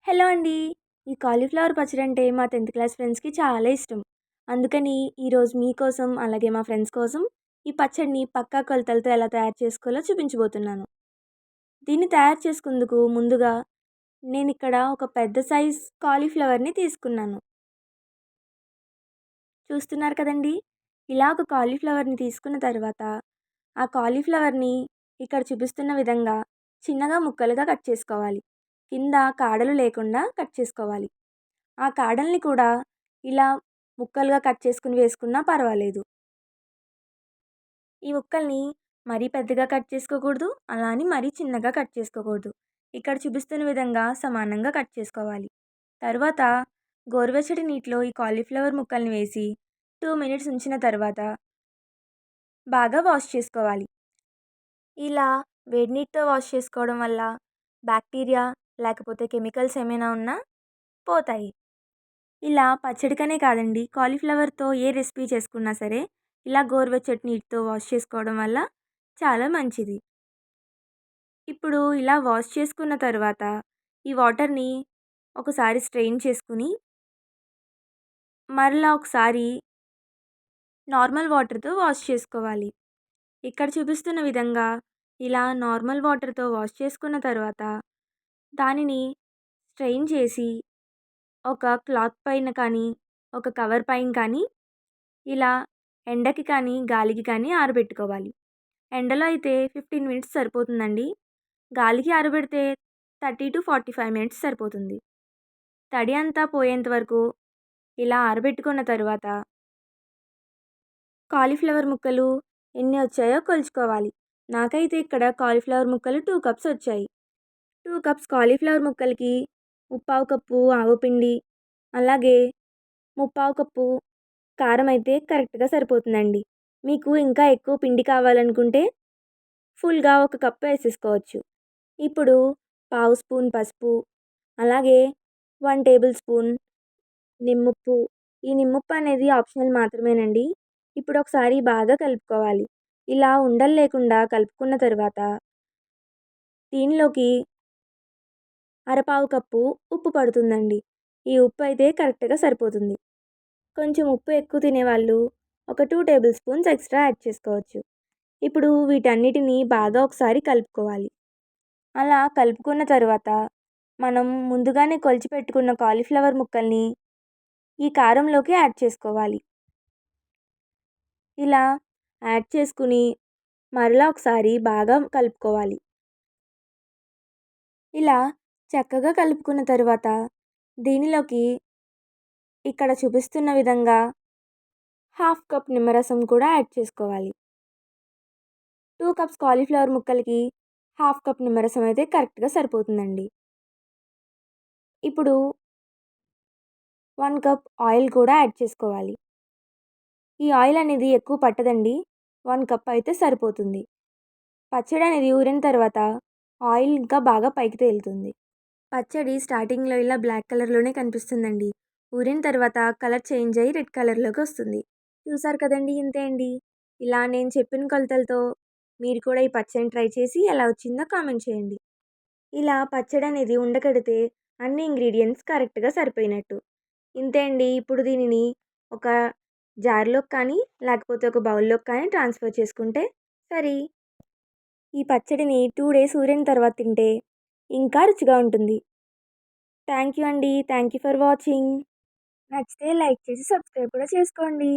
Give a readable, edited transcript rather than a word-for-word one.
Hello అండి. ఈ cauliflower పచ్చడంటే మా 10థ్ క్లాస్ ఫ్రెండ్స్‌కి చాలా ఇష్టం. అందుకని ఈరోజు మీకోసం, అలాగే మా ఫ్రెండ్స్ కోసం ఈ పచ్చడిని పక్కా కొలతలతో ఎలా తయారు చేసుకోవాలో చూపించబోతున్నాను. దీన్ని తయారు చేసుకుందుకు ముందుగా నేనిక్కడ ఒక పెద్ద సైజ్ కాలీఫ్లవర్‌ని తీసుకున్నాను. చూస్తున్నారు కదండీ! ఇలా ఒక కాలీఫ్లవర్‌ని తీసుకున్న తర్వాత, ఆ కాలీఫ్లవర్‌ని ఇక్కడ చూపిస్తున్న విధంగా చిన్నగా ముక్కలుగా కట్ చేసుకోవాలి. కింద కాడలు లేకుండా కట్ చేసుకోవాలి. ఆ కాడల్ని కూడా ఇలా ముక్కలుగా కట్ చేసుకొని వేసుకున్నా పర్వాలేదు. ఈ ముక్కల్ని మరీ పెద్దగా కట్ చేసుకోకూడదు. అలా అని మరీ చిన్నగా కట్ చేసుకోకూడదు. ఇక్కడ చూపిస్తున్న విధంగా సమానంగా కట్ చేసుకోవాలి. తరువాత గోరువెచ్చటి నీటిలో ఈ కాలీఫ్లవర్ ముక్కల్ని వేసి 2 మినిట్స్ ఉంచిన తర్వాత బాగా వాష్ చేసుకోవాలి. ఇలా వేడి నీటితో వాష్ చేసుకోవడం వల్ల బ్యాక్టీరియా లేకపోతే కెమికల్స్ ఏమైనా ఉన్నా పోతాయి. ఇలా పచ్చడికనే కాదండి, కాలీఫ్లవర్‌తో ఏ రెసిపీ చేసుకున్నా సరే, ఇలా గోరువెచ్చటి నీటితో వాష్ చేసుకోవడం వల్ల చాలా మంచిది. ఇప్పుడు ఇలా వాష్ చేసుకున్న తర్వాత, ఈ వాటర్‌ని ఒకసారి స్ట్రెయిన్ చేసుకొని, మరలా ఒకసారి నార్మల్ వాటర్‌తో వాష్ చేసుకోవాలి. ఇక్కడ చూపిస్తున్న విధంగా ఇలా నార్మల్ వాటర్‌తో వాష్ చేసుకున్న తర్వాత, దానిని స్ట్రెయిన్ చేసి, ఒక క్లాత్ పైన కానీ, ఒక కవర్ పైన కానీ ఇలా ఎండకి కానీ, గాలికి కానీ ఆరబెట్టుకోవాలి. ఎండలో అయితే 15 మినిట్స్ సరిపోతుందండి. గాలికి ఆరబెడితే 30-45 మినిట్స్ సరిపోతుంది. తడి అంతా పోయేంత వరకు ఇలా ఆరబెట్టుకున్న తరువాత కాలీఫ్లవర్ ముక్కలు ఎన్ని వచ్చాయో కొలుచుకోవాలి. నాకైతే ఇక్కడ కాలీఫ్లవర్ ముక్కలు 2 కప్స్ వచ్చాయి. 2 కప్స్ కాలీఫ్లవర్ ముక్కలకి ముప్పావు కప్పు ఆవపిండి, అలాగే ముప్పావు కప్పు కారం అయితే కరెక్ట్‌గా సరిపోతుందండి. మీకు ఇంకా ఎక్కువ పిండి కావాలనుకుంటే ఫుల్‌గా ఒక కప్ వేసేసుకోవచ్చు. ఇప్పుడు పావు స్పూన్ పసుపు, అలాగే 1 టేబుల్ స్పూన్ నిమ్ముప్పు. ఈ నిమ్ముప్పు అనేది ఆప్షనల్ మాత్రమేనండి. ఇప్పుడు ఒకసారి బాగా కలుపుకోవాలి. ఇలా ఉండలు లేకుండా కలుపుకున్న తర్వాత దీనిలోకి అరపావు కప్పు ఉప్పు పడుతుందండి. ఈ ఉప్పు అయితే కరెక్ట్‌గా సరిపోతుంది. కొంచెం ఉప్పు ఎక్కువ తినేవాళ్ళు ఒక 2 టేబుల్ స్పూన్స్ ఎక్స్ట్రా యాడ్ చేసుకోవచ్చు. ఇప్పుడు వీటన్నిటిని బాగా ఒకసారి కలుపుకోవాలి. అలా కలుపుకున్న తరువాత మనం ముందుగానే కొలిచి పెట్టుకున్న కాలీఫ్లవర్ ముక్కల్ని ఈ కారంలోకి యాడ్ చేసుకోవాలి. ఇలా యాడ్ చేసుకుని మరలా ఒకసారి బాగా కలుపుకోవాలి. ఇలా చక్కగా కలుపుకున్న తరువాత దీనిలోకి ఇక్కడ చూపిస్తున్న విధంగా హాఫ్ కప్ నిమ్మరసం కూడా యాడ్ చేసుకోవాలి. 2 కప్స్ కాలీఫ్లవర్ ముక్కలకి హాఫ్ కప్ నిమ్మరసం అయితే కరెక్ట్‌గా సరిపోతుందండి. ఇప్పుడు 1 కప్ ఆయిల్ కూడా యాడ్ చేసుకోవాలి. ఈ ఆయిల్ అనేది ఎక్కువ పట్టదండి. 1 కప్ అయితే సరిపోతుంది. పచ్చడి అనేది ఊరిన తర్వాత ఆయిల్ ఇంకా బాగా పైకి తేలుతుంది. పచ్చడి స్టార్టింగ్‌లో ఇలా బ్లాక్ కలర్‌లోనే కనిపిస్తుందండి. ఊరిన తర్వాత కలర్ చేంజ్ అయ్యి రెడ్ కలర్‌లోకి వస్తుంది. చూసారు కదండీ! ఇంతే అండి. ఇలా నేను చెప్పిన కొలతలతో మీరు కూడా ఈ పచ్చడిని ట్రై చేసి ఎలా వచ్చిందో కామెంట్ చేయండి. ఇలా పచ్చడి అనేది ఉండకడితే అన్ని ఇంగ్రీడియెంట్స్ కరెక్ట్‌గా సరిపోయినట్టు. ఇంతే అండి. ఇప్పుడు దీనిని ఒక జార్‌లోకి కానీ, లేకపోతే ఒక బౌల్‌లోకి కానీ ట్రాన్స్‌ఫర్ చేసుకుంటే సరి. ఈ పచ్చడిని 2 డేస్ ఊరిన తర్వాత తింటే ఇంకా రుచిగా ఉంటుంది. థ్యాంక్ యూ అండి. Thank you for watching. నచ్చితే లైక్ చేసి సబ్స్క్రైబ్ కూడా చేసుకోండి.